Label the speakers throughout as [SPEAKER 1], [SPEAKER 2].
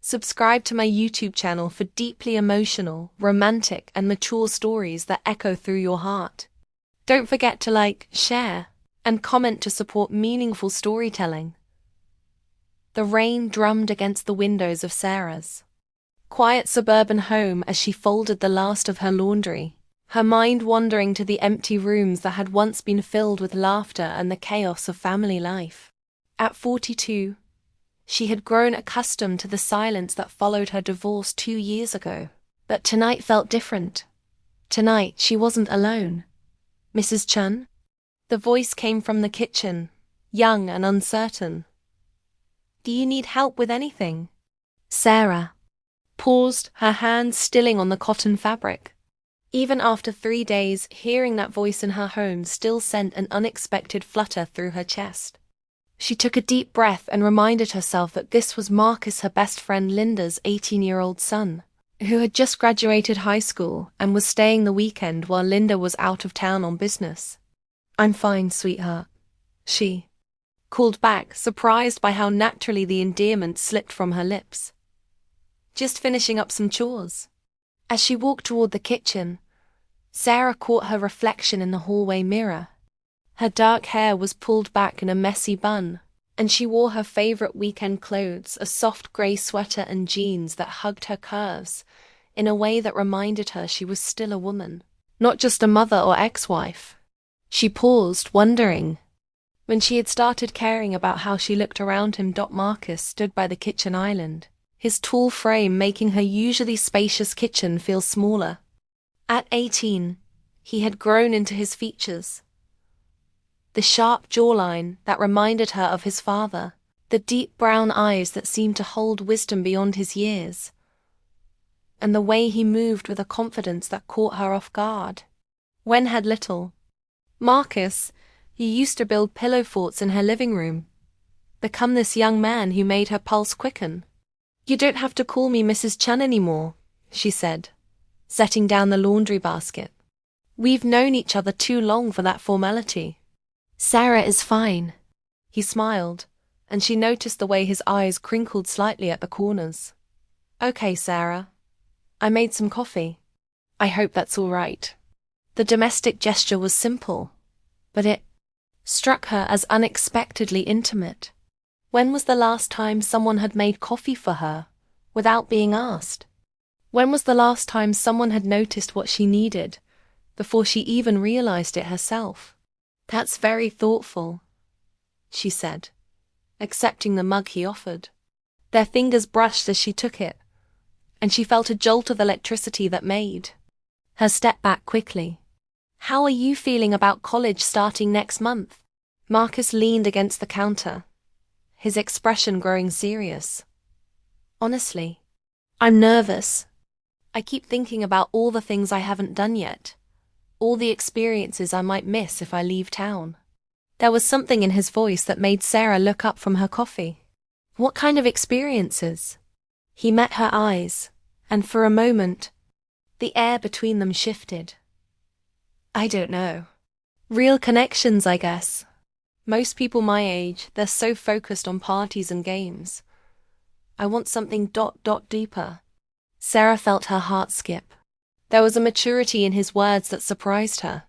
[SPEAKER 1] Subscribe to my YouTube channel for deeply emotional, romantic, and mature stories that echo through your heart. Don't forget to like, share, and comment to support meaningful storytelling. The rain drummed against the windows of Sarah's quiet suburban home as she folded the last of her laundry, her mind wandering to the empty rooms that had once been filled with laughter and the chaos of family life. At 42, she had grown accustomed to the silence that followed her divorce 2 years ago. But tonight felt different. Tonight she wasn't alone. "Mrs. Chun?" The voice came from the kitchen, young and uncertain. "Do you need help with anything?" Sarah paused, her hands stilling on the cotton fabric. Even after 3 days, hearing that voice in her home still sent an unexpected flutter through her chest. She took a deep breath and reminded herself that this was Marcus, her best friend Linda's 18-year-old son, who had just graduated high school and was staying the weekend while Linda was out of town on business. "I'm fine, sweetheart," she called back, surprised by how naturally the endearment slipped from her lips. "Just finishing up some chores." As she walked toward the kitchen, Sarah caught her reflection in the hallway mirror. Her dark hair was pulled back in a messy bun, and she wore her favorite weekend clothes, a soft gray sweater and jeans that hugged her curves in a way that reminded her she was still a woman, not just a mother or ex-wife. She paused, wondering. When she had started caring about how she looked around him, Marcus stood by the kitchen island, his tall frame making her usually spacious kitchen feel smaller. At 18, he had grown into his features. The sharp jawline that reminded her of his father, the deep brown eyes that seemed to hold wisdom beyond his years, and the way he moved with a confidence that caught her off guard. Wen had little. Marcus, who used to build pillow forts in her living room, become this young man who made her pulse quicken. "You don't have to call me Mrs. Chun anymore," she said, setting down the laundry basket. "We've known each other too long for that formality." "Sarah is fine." He smiled, and she noticed the way his eyes crinkled slightly at the corners. "Okay, Sarah. I made some coffee. I hope that's all right." The domestic gesture was simple, but it struck her as unexpectedly intimate. When was the last time someone had made coffee for her, without being asked? When was the last time someone had noticed what she needed, before she even realized it herself? "That's very thoughtful," she said, accepting the mug he offered. Their fingers brushed as she took it, and she felt a jolt of electricity that made her step back quickly. "How are you feeling about college starting next month?" Marcus leaned against the counter, his expression growing serious. "Honestly, I'm nervous. I keep thinking about all the things I haven't done yet. All the experiences I might miss if I leave town." There was something in his voice that made Sarah look up from her coffee. "What kind of experiences?" He met her eyes, and for a moment, the air between them shifted. "I don't know. Real connections, I guess. Most people my age, they're so focused on parties and games. I want something deeper." Sarah felt her heart skip. There was a maturity in his words that surprised her,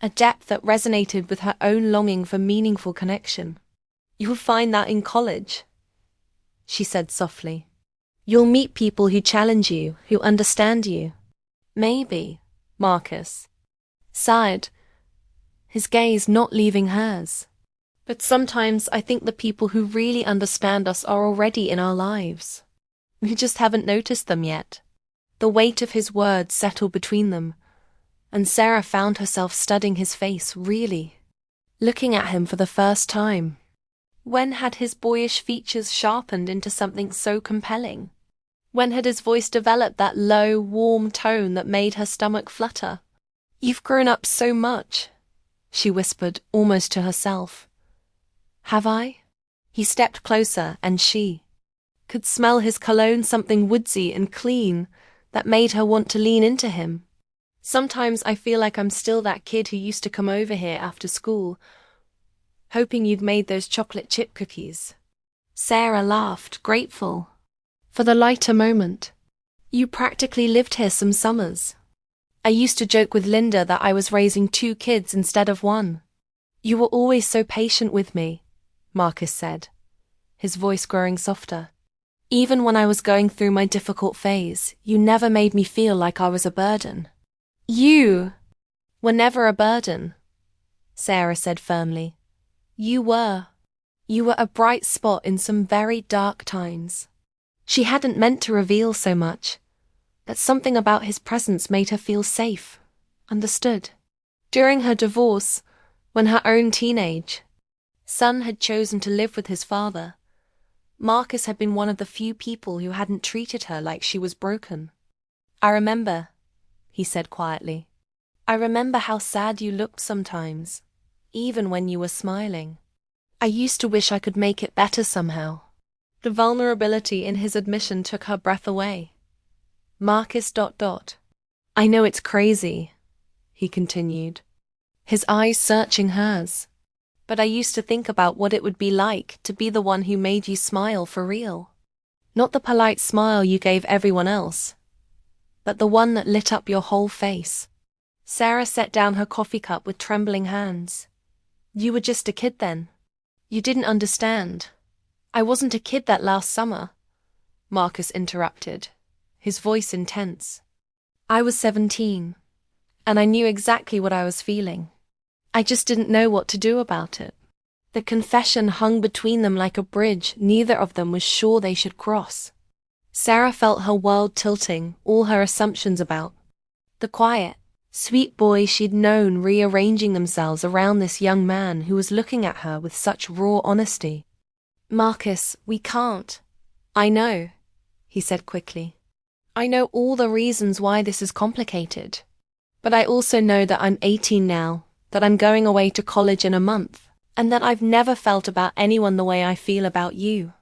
[SPEAKER 1] a depth that resonated with her own longing for meaningful connection. "You'll find that in college," she said softly. "You'll meet people who challenge you, who understand you." "Maybe," Marcus sighed, his gaze not leaving hers. "But sometimes I think the people who really understand us are already in our lives. We just haven't noticed them yet." The weight of his words settled between them, and Sarah found herself studying his face, really looking at him for the first time. When had his boyish features sharpened into something so compelling? When had his voice developed that low, warm tone that made her stomach flutter? "You've grown up so much," she whispered, almost to herself. "Have I?" He stepped closer, and she could smell his cologne, something woodsy and clean that made her want to lean into him. "Sometimes I feel like I'm still that kid who used to come over here after school, hoping you'd made those chocolate chip cookies." Sarah laughed, grateful. For the lighter moment. You practically lived here some summers. I used to joke with Linda that I was raising 2 kids instead of 1. You were always so patient with me, Marcus said, his voice growing softer. Even when I was going through my difficult phase, you never made me feel like I was a burden. You were never a burden, Sarah said firmly. You were. You were a bright spot in some very dark times. She hadn't meant to reveal so much, but something about his presence made her feel safe, understood. During her divorce, when her own teenage son had chosen to live with his father, Marcus had been one of the few people who hadn't treated her like she was broken. I remember, he said quietly. I remember how sad you looked sometimes, even when you were smiling. I used to wish I could make it better somehow. The vulnerability in his admission took her breath away. Marcus ... I know it's crazy, he continued, his eyes searching hers. But I used to think about what it would be like to be the one who made you smile for real. Not the polite smile you gave everyone else, but the one that lit up your whole face. Sarah set down her coffee cup with trembling hands. You were just a kid then. You didn't understand. I wasn't a kid that last summer, Marcus interrupted, his voice intense. I was 17, and I knew exactly what I was feeling. I just didn't know what to do about it. The confession hung between them like a bridge neither of them was sure they should cross. Sarah felt her world tilting, all her assumptions about the quiet, sweet boy she'd known rearranging themselves around this young man who was looking at her with such raw honesty. Marcus, we can't. I know, he said quickly. I know all the reasons why this is complicated. But I also know that I'm 18 now, that I'm going away to college in a month, and that I've never felt about anyone the way I feel about you.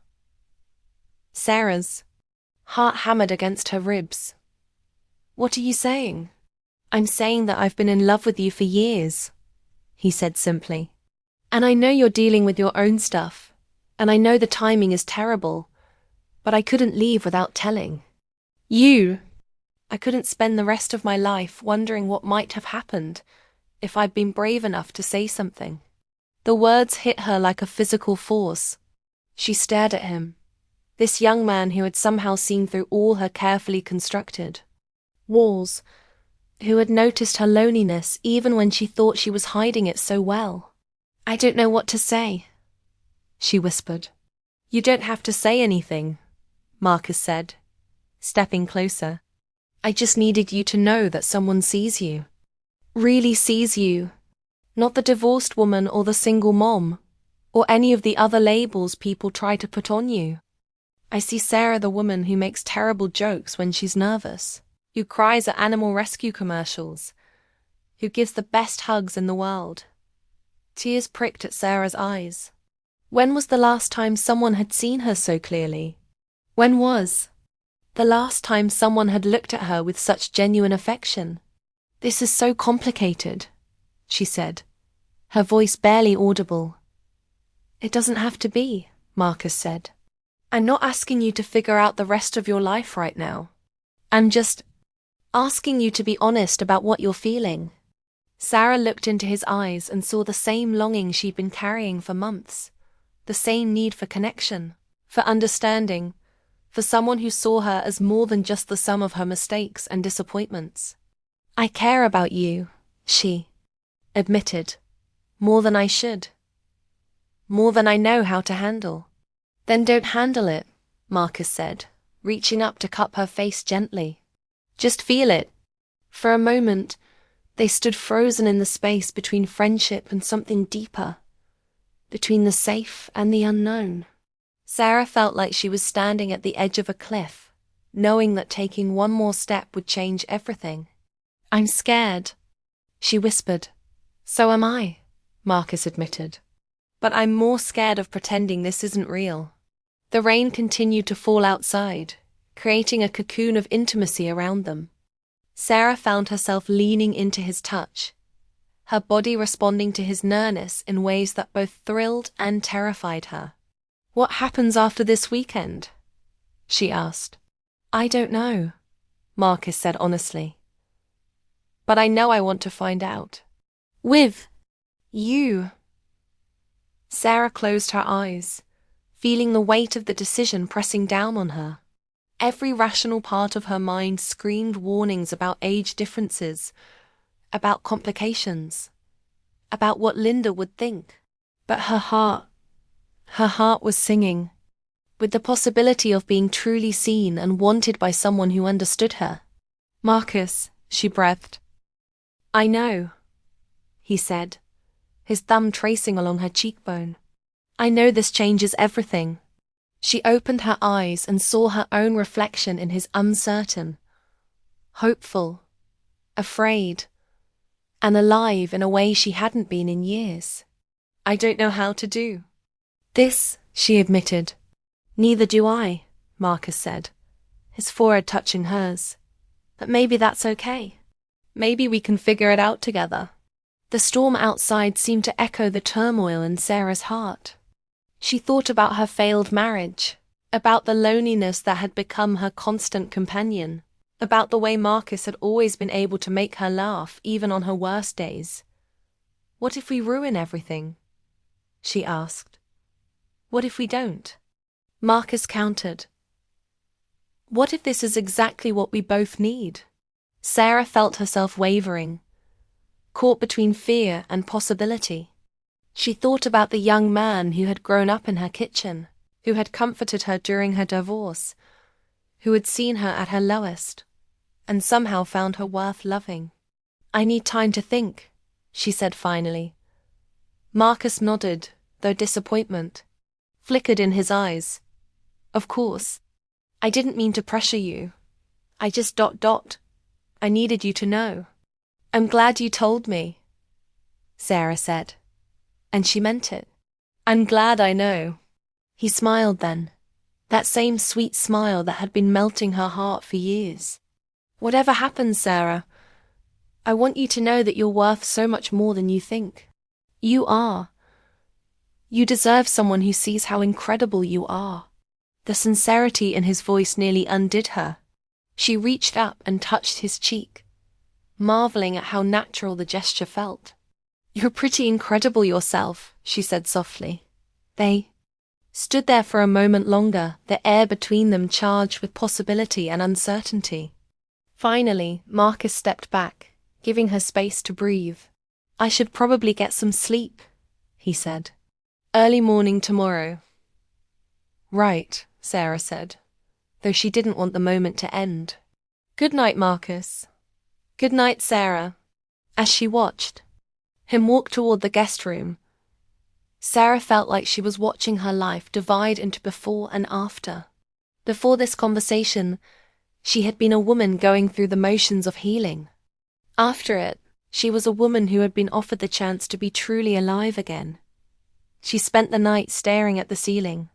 [SPEAKER 1] Sarah's heart hammered against her ribs. What are you saying? I'm saying that I've been in love with you for years, he said simply. And I know you're dealing with your own stuff, and I know the timing is terrible, but I couldn't leave without telling. I couldn't spend the rest of my life wondering what might have happened if I'd been brave enough to say something. The words hit her like a physical force. She stared at him, this young man who had somehow seen through all her carefully constructed walls, who had noticed her loneliness even when she thought she was hiding it so well. I don't know what to say, she whispered. You don't have to say anything, Marcus said, stepping closer. I just needed you to know that someone sees you. Really sees you. Not the divorced woman or the single mom, or any of the other labels people try to put on you. I see Sarah, the woman who makes terrible jokes when she's nervous, who cries at animal rescue commercials, who gives the best hugs in the world. Tears pricked at Sarah's eyes. When was the last time someone had seen her so clearly? When was the last time someone had looked at her with such genuine affection? This is so complicated, she said, her voice barely audible. It doesn't have to be, Marcus said. I'm not asking you to figure out the rest of your life right now. I'm just asking you to be honest about what you're feeling. Sarah looked into his eyes and saw the same longing she'd been carrying for months, the same need for connection, for understanding, for someone who saw her as more than just the sum of her mistakes and disappointments. I care about you, she admitted, more than I should, more than I know how to handle. Then don't handle it, Marcus said, reaching up to cup her face gently. Just feel it. For a moment, they stood frozen in the space between friendship and something deeper, between the safe and the unknown. Sarah felt like she was standing at the edge of a cliff, knowing that taking one more step would change everything. I'm scared, she whispered. So am I, Marcus admitted. But I'm more scared of pretending this isn't real. The rain continued to fall outside, creating a cocoon of intimacy around them. Sarah found herself leaning into his touch, her body responding to his nearness in ways that both thrilled and terrified her. What happens after this weekend? she asked. I don't know, Marcus said honestly. But I know I want to find out. With you. Sarah closed her eyes, feeling the weight of the decision pressing down on her. Every rational part of her mind screamed warnings about age differences, about complications, about what Linda would think. But her heart was singing, with the possibility of being truly seen and wanted by someone who understood her. Marcus, she breathed. I know, he said, his thumb tracing along her cheekbone. I know this changes everything. She opened her eyes and saw her own reflection in his uncertain, hopeful, afraid, and alive in a way she hadn't been in years. I don't know how to do this, she admitted. Neither do I, Marcus said, his forehead touching hers. But maybe that's okay. Maybe we can figure it out together. The storm outside seemed to echo the turmoil in Sarah's heart. She thought about her failed marriage, about the loneliness that had become her constant companion, about the way Marcus had always been able to make her laugh even on her worst days. What if we ruin everything? She asked. What if we don't? Marcus countered. What if this is exactly what we both need? Sarah felt herself wavering, caught between fear and possibility. She thought about the young man who had grown up in her kitchen, who had comforted her during her divorce, who had seen her at her lowest, and somehow found her worth loving. I need time to think, she said finally. Marcus nodded, though disappointment flickered in his eyes. Of course. I didn't mean to pressure you. I just ... I needed you to know. I'm glad you told me, Sarah said. And she meant it. I'm glad I know. He smiled then, that same sweet smile that had been melting her heart for years. Whatever happens, Sarah, I want you to know that you're worth so much more than you think. You are. You deserve someone who sees how incredible you are. The sincerity in his voice nearly undid her. She reached up and touched his cheek, marveling at how natural the gesture felt. You're pretty incredible yourself, she said softly. They stood there for a moment longer, the air between them charged with possibility and uncertainty. Finally, Marcus stepped back, giving her space to breathe. I should probably get some sleep, he said. Early morning tomorrow. Right, Sarah said, though she didn't want the moment to end. Good night, Marcus. Good night, Sarah. As she watched him walk toward the guest room, Sarah felt like she was watching her life divide into before and after. Before this conversation, she had been a woman going through the motions of healing. After it, she was a woman who had been offered the chance to be truly alive again. She spent the night staring at the ceiling,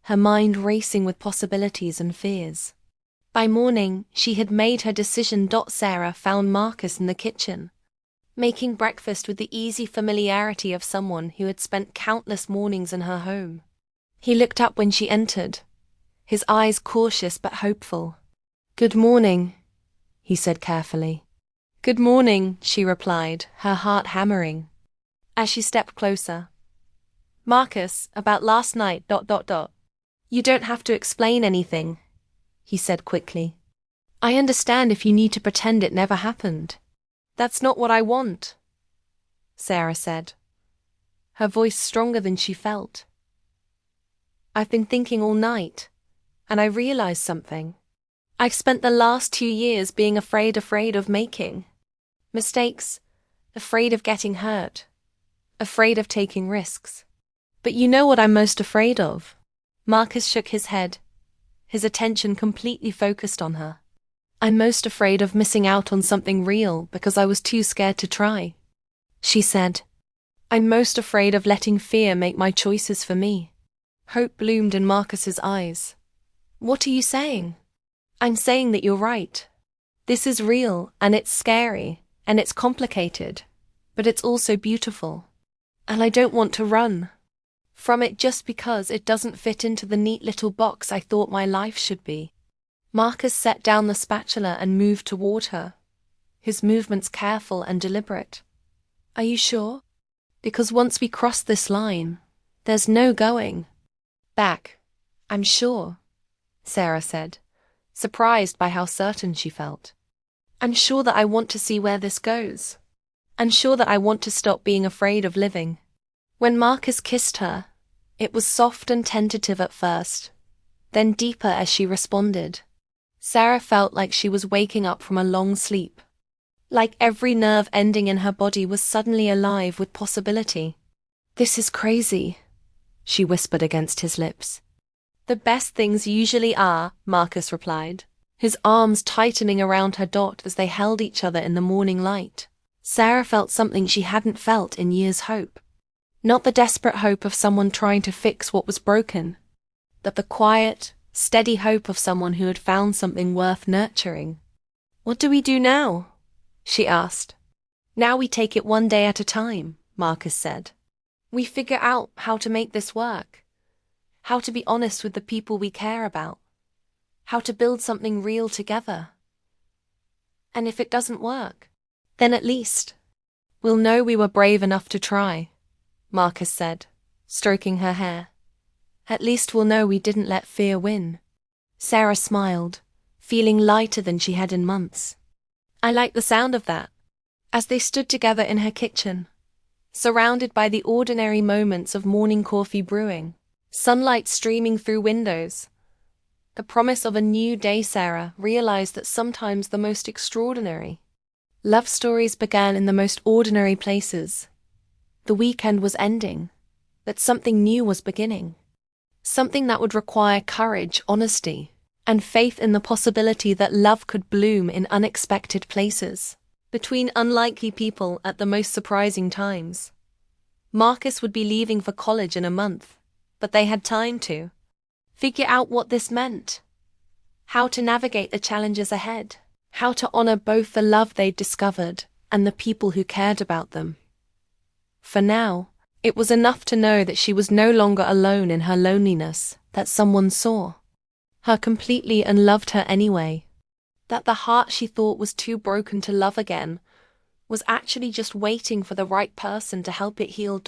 [SPEAKER 1] her mind racing with possibilities and fears. By morning, she had made her decision. Sarah found Marcus in the kitchen, making breakfast with the easy familiarity of someone who had spent countless mornings in her home. He looked up when she entered, his eyes cautious but hopeful. Good morning, he said carefully. Good morning, she replied, her heart hammering. As she stepped closer. Marcus, about last night... You don't have to explain anything, he said quickly. I understand if you need to pretend it never happened. That's not what I want, Sarah said, her voice stronger than she felt. I've been thinking all night, and I realized something. I've spent the last 2 years being afraid of making mistakes, afraid of getting hurt, afraid of taking risks. But you know what I'm most afraid of? Marcus shook his head, his attention completely focused on her. I'm most afraid of missing out on something real because I was too scared to try, she said. I'm most afraid of letting fear make my choices for me. Hope bloomed in Marcus's eyes. What are you saying? I'm saying that you're right. This is real, and it's scary, and it's complicated, but it's also beautiful. And I don't want to run from it just because it doesn't fit into the neat little box I thought my life should be. Marcus set down the spatula and moved toward her, his movements careful and deliberate. Are you sure? Because once we cross this line, there's no going back. I'm sure, Sarah said, surprised by how certain she felt. I'm sure that I want to see where this goes. I'm sure that I want to stop being afraid of living. When Marcus kissed her, it was soft and tentative at first, then deeper as she responded. Sarah felt like she was waking up from a long sleep, like every nerve ending in her body was suddenly alive with possibility. This is crazy, she whispered against his lips. The best things usually are, Marcus replied, his arms tightening around her dot as they held each other in the morning light. Sarah felt something she hadn't felt in years. Hope. Not the desperate hope of someone trying to fix what was broken, but the quiet, steady hope of someone who had found something worth nurturing. What do we do now? She asked. Now we take it one day at a time, Marcus said. We figure out how to make this work, how to be honest with the people we care about, how to build something real together. And if it doesn't work, then at least we'll know we were brave enough to try, Marcus said, stroking her hair. At least we'll know we didn't let fear win. Sarah smiled, feeling lighter than she had in months. I like the sound of that. As they stood together in her kitchen, surrounded by the ordinary moments of morning coffee brewing, sunlight streaming through windows, the promise of a new day, Sarah realized that sometimes the most extraordinary love stories began in the most ordinary places. The weekend was ending, but something new was beginning. Something that would require courage, honesty, and faith in the possibility that love could bloom in unexpected places, between unlikely people at the most surprising times. Marcus would be leaving for college in a month, but they had time to figure out what this meant, how to navigate the challenges ahead, how to honor both the love they'd discovered and the people who cared about them. For now, it was enough to know that she was no longer alone in her loneliness, that someone saw her completely and loved her anyway, that the heart she thought was too broken to love again was actually just waiting for the right person to help it heal.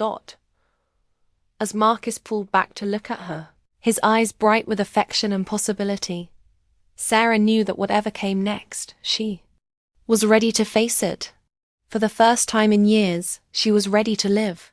[SPEAKER 1] As Marcus pulled back to look at her, his eyes bright with affection and possibility, Sarah knew that whatever came next, she was ready to face it. For the first time in years, she was ready to live.